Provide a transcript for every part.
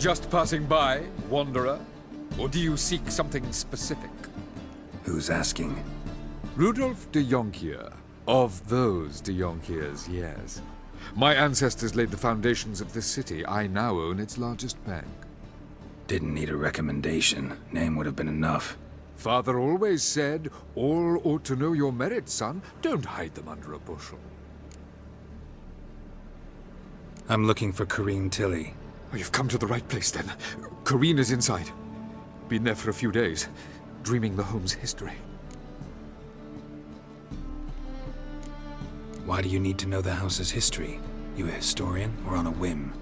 Just passing by, wanderer? Or do you seek something specific? Who's asking? Rudolf de Jonkier. Of those de Jonkiers, yes. My ancestors laid the foundations of this city. I now own its largest bank. Didn't need a recommendation. Name would have been enough. Father always said, all ought to know your merits, son. Don't hide them under a bushel. I'm looking for Corrine Tilly. Oh, you've come to the right place, then. Corrine is inside. Been there for a few days, dreaming the home's history. Why do you need to know the house's history? You a historian, or on a whim?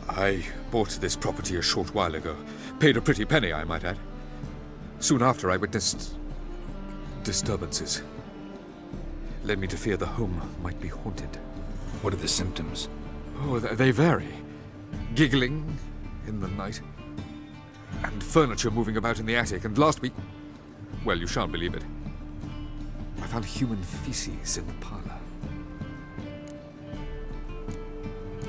I bought this property a short while ago. Paid a pretty penny, I might add. Soon after, I witnessed disturbances. Led me to fear the home might be haunted. What are the symptoms? Oh, they vary. Giggling in the night. And furniture moving about in the attic. And last week, well, you shan't believe it, I found human feces in the parlor.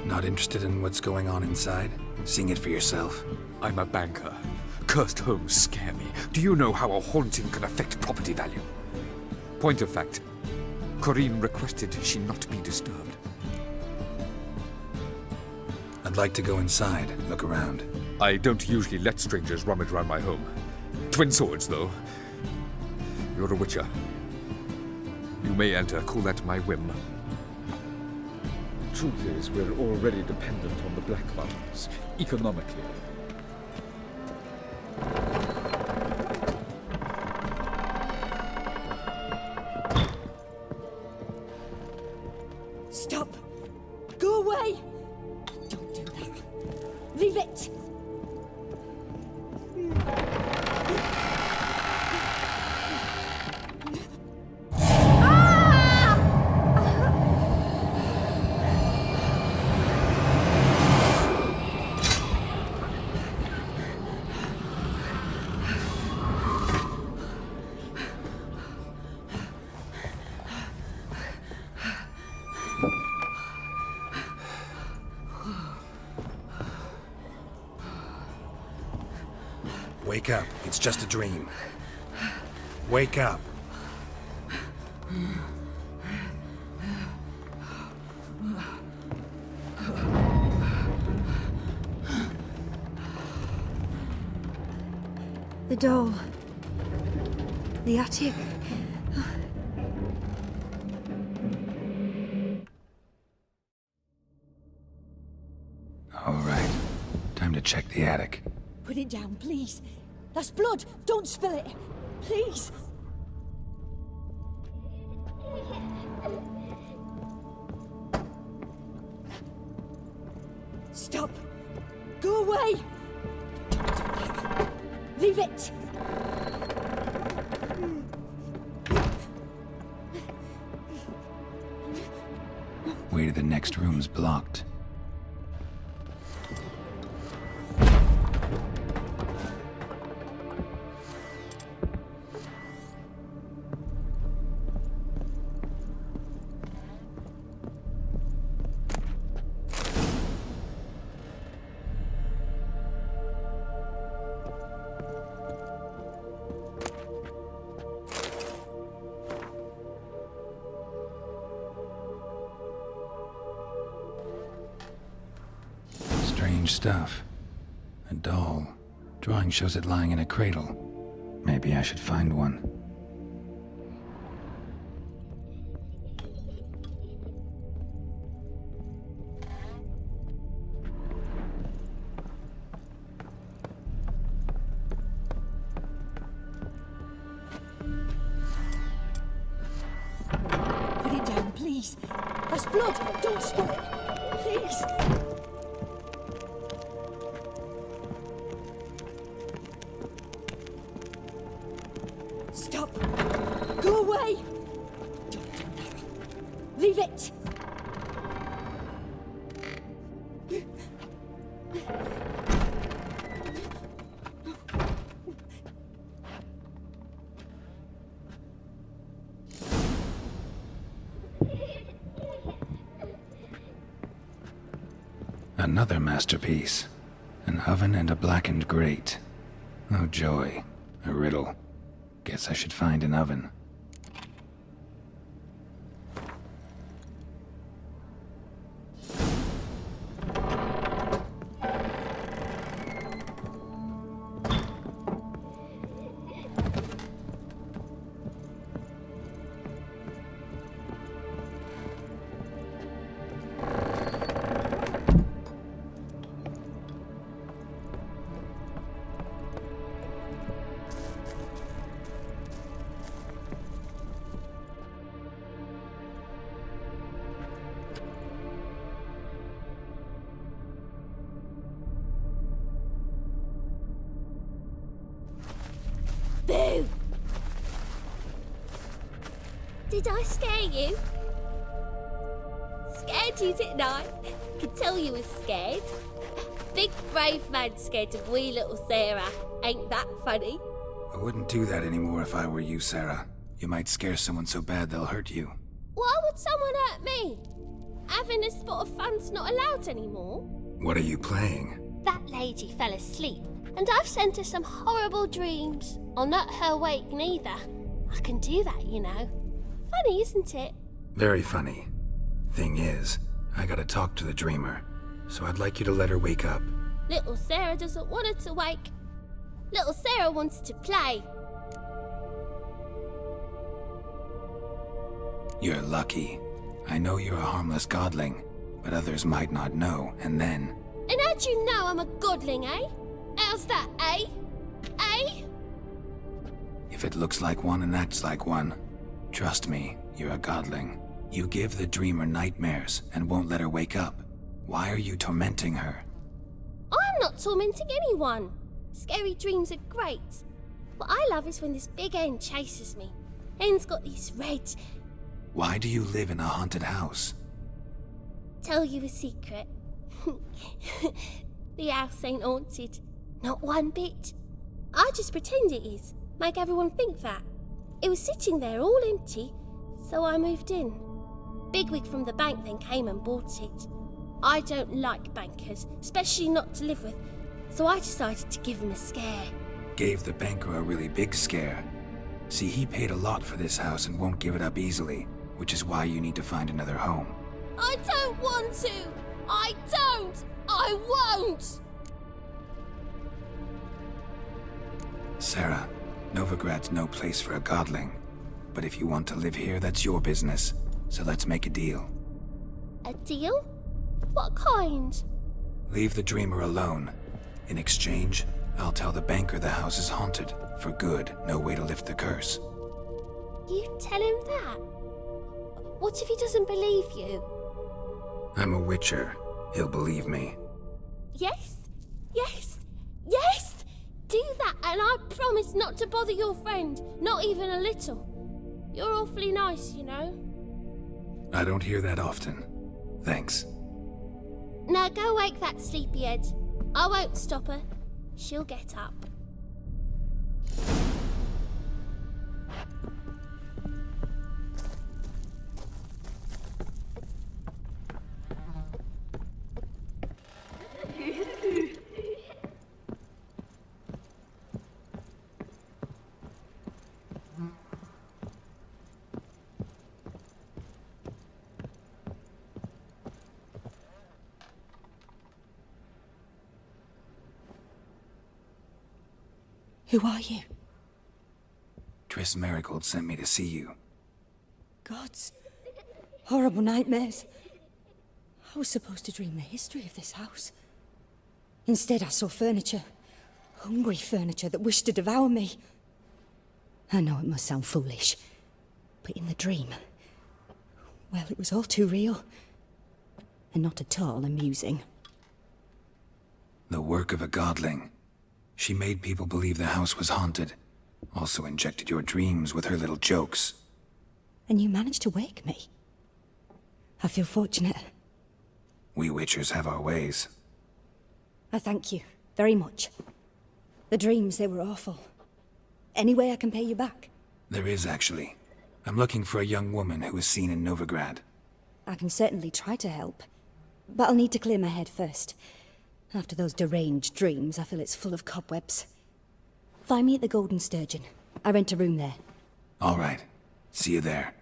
Not interested in what's going on inside? Seeing it for yourself? I'm a banker. Cursed homes scare me. Do you know how a haunting can affect property value? Point of fact, Corrine requested she not be disturbed. I'd like to go inside, look around. I don't usually let strangers rummage around my home. Twin swords, though. You're a witcher. You may enter, call that my whim. Truth is, we're already dependent on the black buttons, economically. Stop! Go away! Don't do that. Leave it! Wake up. It's just a dream. Wake up. The doll. The attic. All right. Time to check the attic. Put it down, please. That's blood. Don't spill it. Please. Stop. Go away. Leave it. Way to the next room's blocked. Strange stuff. A doll. Drawing shows it lying in a cradle. Maybe I should find one. Put it down, please. That's blood. Don't spill it. Please. Stop. Go away. Don't do that. Leave it. Another masterpiece. An oven and a blackened grate. Oh joy, a riddle. Guess I should find an oven. Boo! Did I scare you? Scared you, didn't I? Could tell you was scared. Big brave man scared of wee little Sarah. Ain't that funny? I wouldn't do that anymore if I were you, Sarah. You might scare someone so bad they'll hurt you. Why would someone hurt me? Having a spot of fun's not allowed anymore. What are you playing? That lady fell asleep, and I've sent her some horrible dreams. I'll not her wake neither. I can do that, you know. Funny, isn't it? Very funny. Thing is, I gotta talk to the dreamer, so I'd like you to let her wake up. Little Sarah doesn't want her to wake. Little Sarah wants to play. You're lucky. I know you're a harmless godling, but others might not know, and then... And how'd you know I'm a godling, eh? How's that, eh? Eh? If it looks like one and acts like one, trust me, you're a godling. You give the dreamer nightmares and won't let her wake up. Why are you tormenting her? I'm not tormenting anyone. Scary dreams are great. What I love is when this big hen chases me. Hen's got these red... Why do you live in a haunted house? Tell you a secret. The house ain't haunted. Not one bit. I just pretend it is. Make everyone think that. It was sitting there all empty, so I moved in. Bigwig from the bank then came and bought it. I don't like bankers, especially not to live with, so I decided to give him a scare. Gave the banker a really big scare. See, he paid a lot for this house and won't give it up easily, which is why you need to find another home. I don't want to! I don't! I won't! Sarah, Novigrad's no place for a godling. But if you want to live here, that's your business. So let's make a deal. A deal? What kind? Leave the dreamer alone. In exchange, I'll tell the banker the house is haunted. For good, no way to lift the curse. You tell him that? What if he doesn't believe you? I'm a witcher. He'll believe me. Yes, yes, yes! Do that, and I promise not to bother your friend, not even a little. You're awfully nice, you know. I don't hear that often. Thanks. Now go wake that sleepyhead. I won't stop her. She'll get up. Who are you? Triss Marigold sent me to see you. Gods. Horrible nightmares. I was supposed to dream the history of this house. Instead, I saw furniture. Hungry furniture that wished to devour me. I know it must sound foolish, but in the dream, well, it was all too real. And not at all amusing. The work of a godling. She made people believe the house was haunted. Also injected your dreams with her little jokes. And you managed to wake me. I feel fortunate. We witchers have our ways. I thank you very much. The dreams, they were awful. Any way I can pay you back? There is, actually. I'm looking for a young woman who was seen in Novigrad. I can certainly try to help. But I'll need to clear my head first. After those deranged dreams, I feel it's full of cobwebs. Find me at the Golden Sturgeon. I rent a room there. All right. See you there.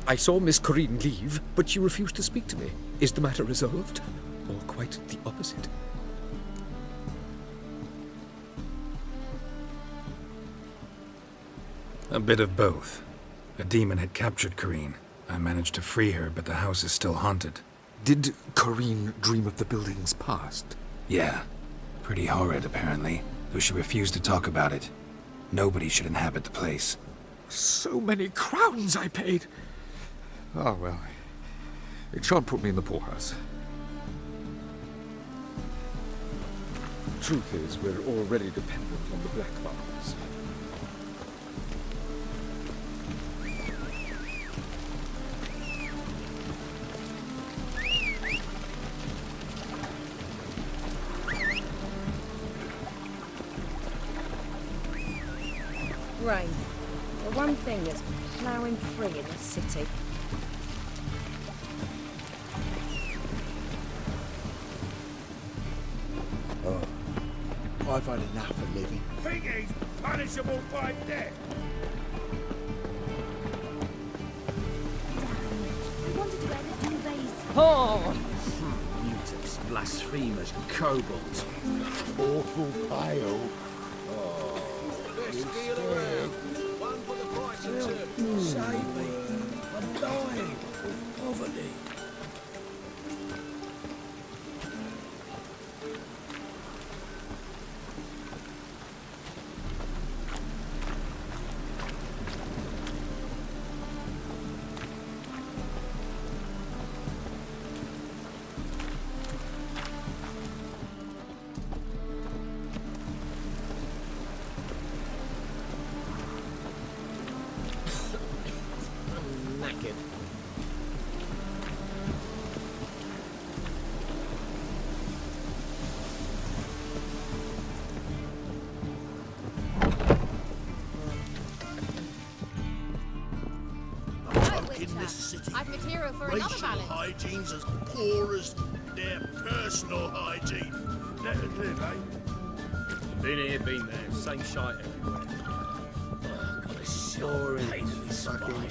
I saw Miss Corinne leave, but she refused to speak to me. Is the matter resolved? Or quite the opposite? A bit of both. A demon had captured Corinne. I managed to free her, but the house is still haunted. Did Corinne dream of the building's past? Yeah. Pretty horrid, apparently, though she refused to talk about it. Nobody should inhabit the place. So many crowns I paid! Ah, well, it shan't put me in the poorhouse. Truth is, we're already dependent on the black markets. Rain. The one thing that's ploughing free in this city. I've had enough of living. Think he's punishable by death? I wanted to wear the duvets. Oh! Mutants, blasphemers, kobolds. Awful pale. Best deal around. One for the price of two. Save me. I'm dying of poverty. I've material for Racial another ballad. hygiene's as poor as their personal hygiene. Let it live, eh? Been here, been there, same shite everywhere. Oh, God, it's sure pain in the spine.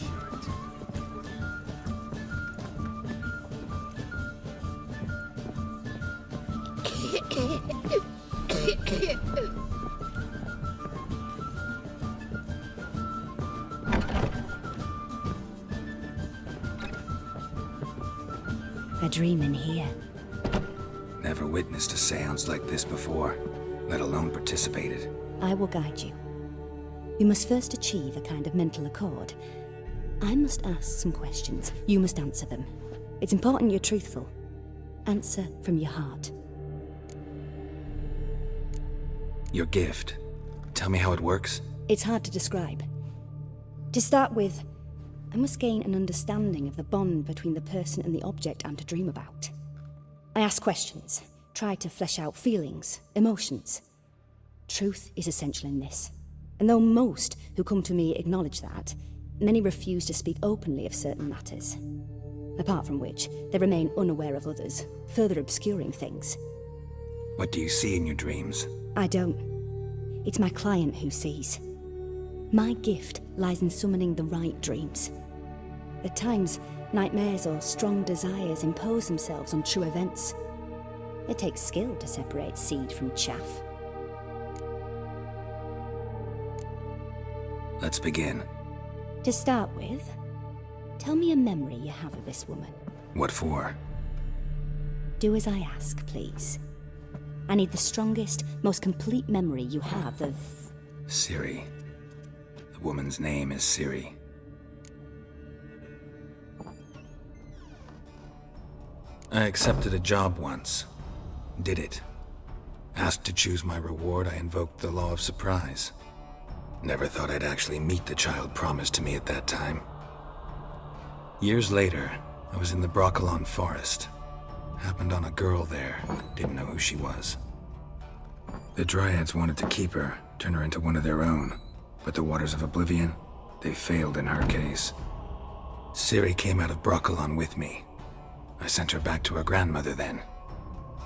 A dream in here. Never witnessed a seance like this before, let alone participated. I will guide you. You must first achieve a kind of mental accord. I must ask some questions. You must answer them. It's important you're truthful. Answer from your heart. Your gift. Tell me how it works. It's hard to describe. To start with, I must gain an understanding of the bond between the person and the object I'm to dream about. I ask questions, try to flesh out feelings, emotions. Truth is essential in this. And though most who come to me acknowledge that, many refuse to speak openly of certain matters. Apart from which, they remain unaware of others, further obscuring things. What do you see in your dreams? I don't. It's my client who sees. My gift lies in summoning the right dreams. At times, nightmares or strong desires impose themselves on true events. It takes skill to separate seed from chaff. Let's begin. To start with, tell me a memory you have of this woman. What for? Do as I ask, please. I need the strongest, most complete memory you have of... Ciri. The woman's name is Ciri. I accepted a job once. Did it. Asked to choose my reward, I invoked the law of surprise. Never thought I'd actually meet the child promised to me at that time. Years later, I was in the Broccolon forest. Happened on a girl there. Didn't know who she was. The Dryads wanted to keep her, turn her into one of their own. But the Waters of Oblivion, they failed in her case. Ciri came out of Broccolon with me. I sent her back to her grandmother then.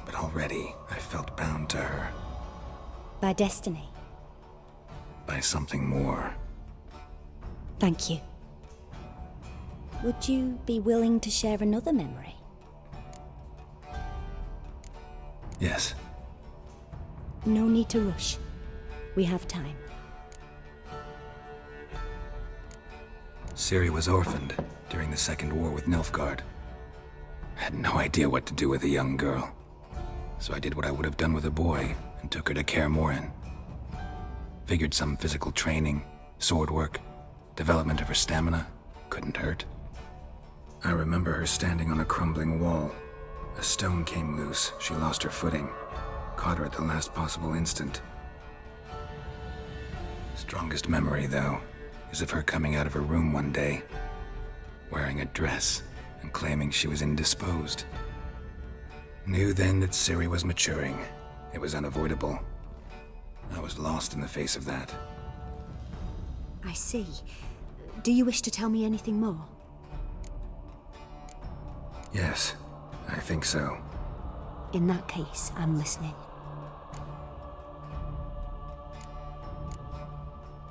But already, I felt bound to her. By destiny. By something more. Thank you. Would you be willing to share another memory? Yes. No need to rush. We have time. Ciri was orphaned during the Second War with Nilfgaard. Had no idea what to do with a young girl. So I did what I would have done with a boy and took her to Kaer Morhen. Figured some physical training, sword work, development of her stamina couldn't hurt. I remember her standing on a crumbling wall. A stone came loose, she lost her footing. Caught her at the last possible instant. Strongest memory, though, is of her coming out of her room one day, wearing a dress and claiming she was indisposed. Knew then that Ciri was maturing. It was unavoidable. I was lost in the face of that. I see. Do you wish to tell me anything more? Yes, I think so. In that case, I'm listening.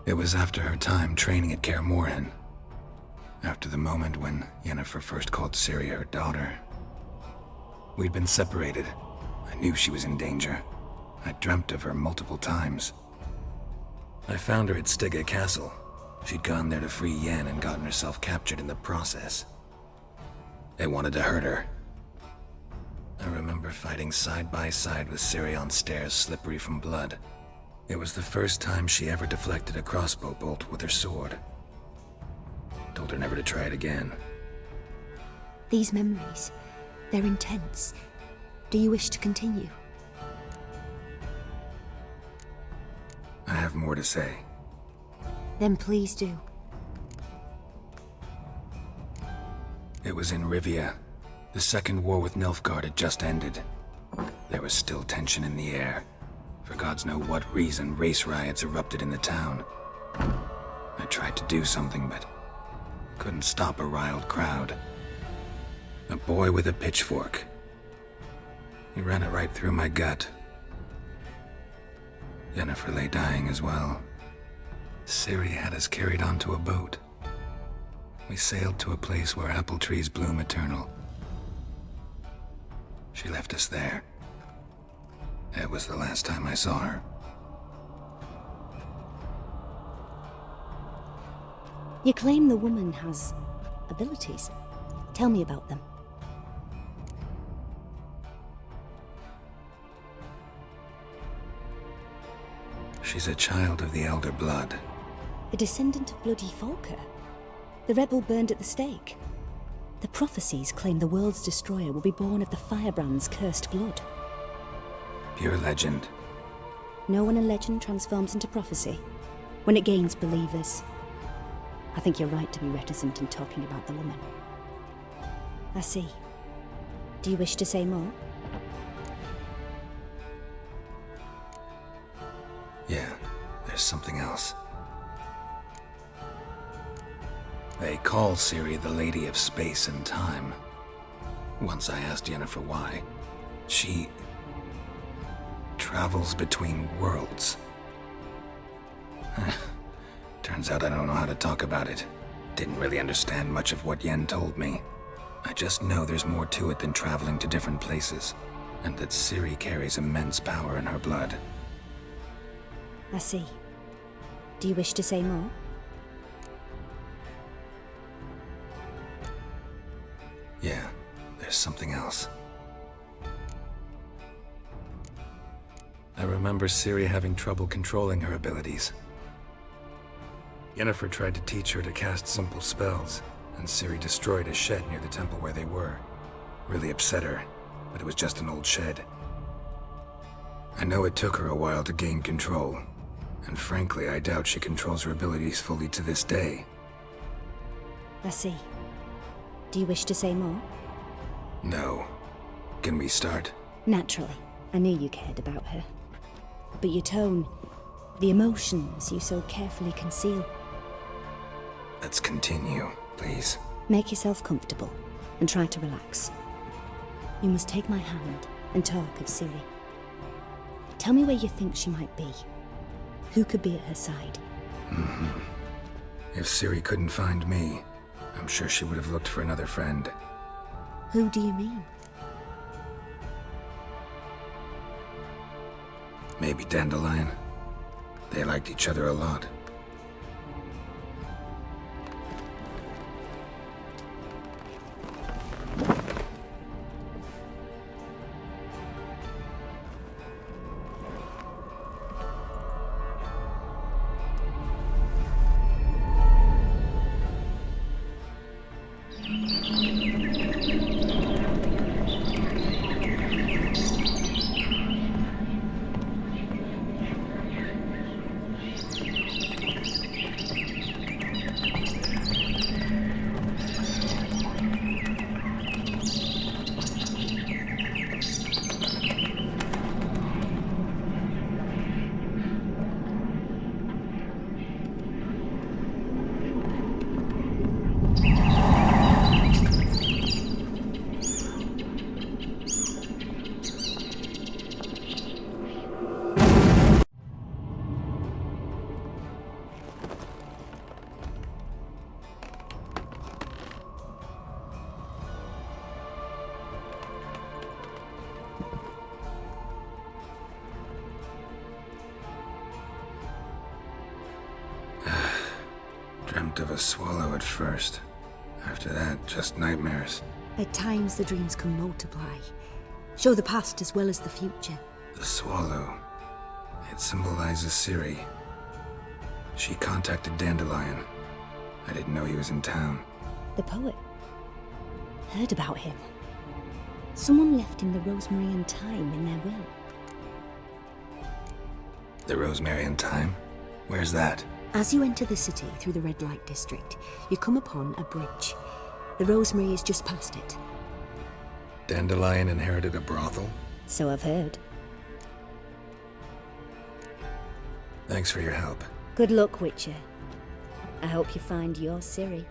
It was after her time training at Kaer Morhen. After the moment when Yennefer first called Ciri her daughter. We'd been separated. I knew she was in danger. I dreamt of her multiple times. I found her at Stygga Castle. She'd gone there to free Yen and gotten herself captured in the process. They wanted to hurt her. I remember fighting side by side with Ciri on stairs slippery from blood. It was the first time she ever deflected a crossbow bolt with her sword. Told her never to try it again. These memories, they're intense. Do you wish to continue? I have more to say. Then please do. It was in Rivia. The Second War with Nilfgaard had just ended. There was still tension in the air. For gods know what reason, race riots erupted in the town. I tried to do something, but couldn't stop a riled crowd. A boy with a pitchfork. He ran it right through my gut. Yennefer lay dying as well. Ciri had us carried onto a boat. We sailed to a place where apple trees bloom eternal. She left us there. It was the last time I saw her. You claim the woman has abilities. Tell me about them. She's a child of the Elder Blood. A descendant of bloody Falker. The rebel burned at the stake. The prophecies claim the world's destroyer will be born of the firebrand's cursed blood. Pure legend. Know when a legend transforms into prophecy? When it gains believers. I think you're right to be reticent in talking about the woman. I see. Do you wish to say more? Yeah, there's something else. They call Ciri the Lady of Space and Time. Once I asked Yennefer why. She travels between worlds. Turns out I don't know how to talk about it. Didn't really understand much of what Yen told me. I just know there's more to it than traveling to different places, and that Ciri carries immense power in her blood. I see. Do you wish to say more? Yeah, there's something else. I remember Ciri having trouble controlling her abilities. Yennefer tried to teach her to cast simple spells, and Ciri destroyed a shed near the temple where they were. Really upset her, but it was just an old shed. I know it took her a while to gain control, and frankly, I doubt she controls her abilities fully to this day. I see. Do you wish to say more? No. Can we start? Naturally. I knew you cared about her. But your tone, the emotions you so carefully conceal. Let's continue, please. Make yourself comfortable and try to relax. You must take my hand and talk of Ciri. Tell me where you think she might be. Who could be at her side? If Ciri couldn't find me, I'm sure she would have looked for another friend. Who do you mean? Maybe Dandelion. They liked each other a lot. Dreamt of a swallow at first. After that, just nightmares. At times the dreams can multiply. Show the past as well as the future. The swallow. It symbolizes Ciri. She contacted Dandelion. I didn't know he was in town. The poet. Heard about him. Someone left him the rosemary and thyme in their will. The Rosemary and Thyme? Where's that? As you enter the city through the red light district, you come upon a bridge. The rosemary is just past it. Dandelion inherited a brothel? So I've heard. Thanks for your help. Good luck, Witcher. I hope you find your Ciri.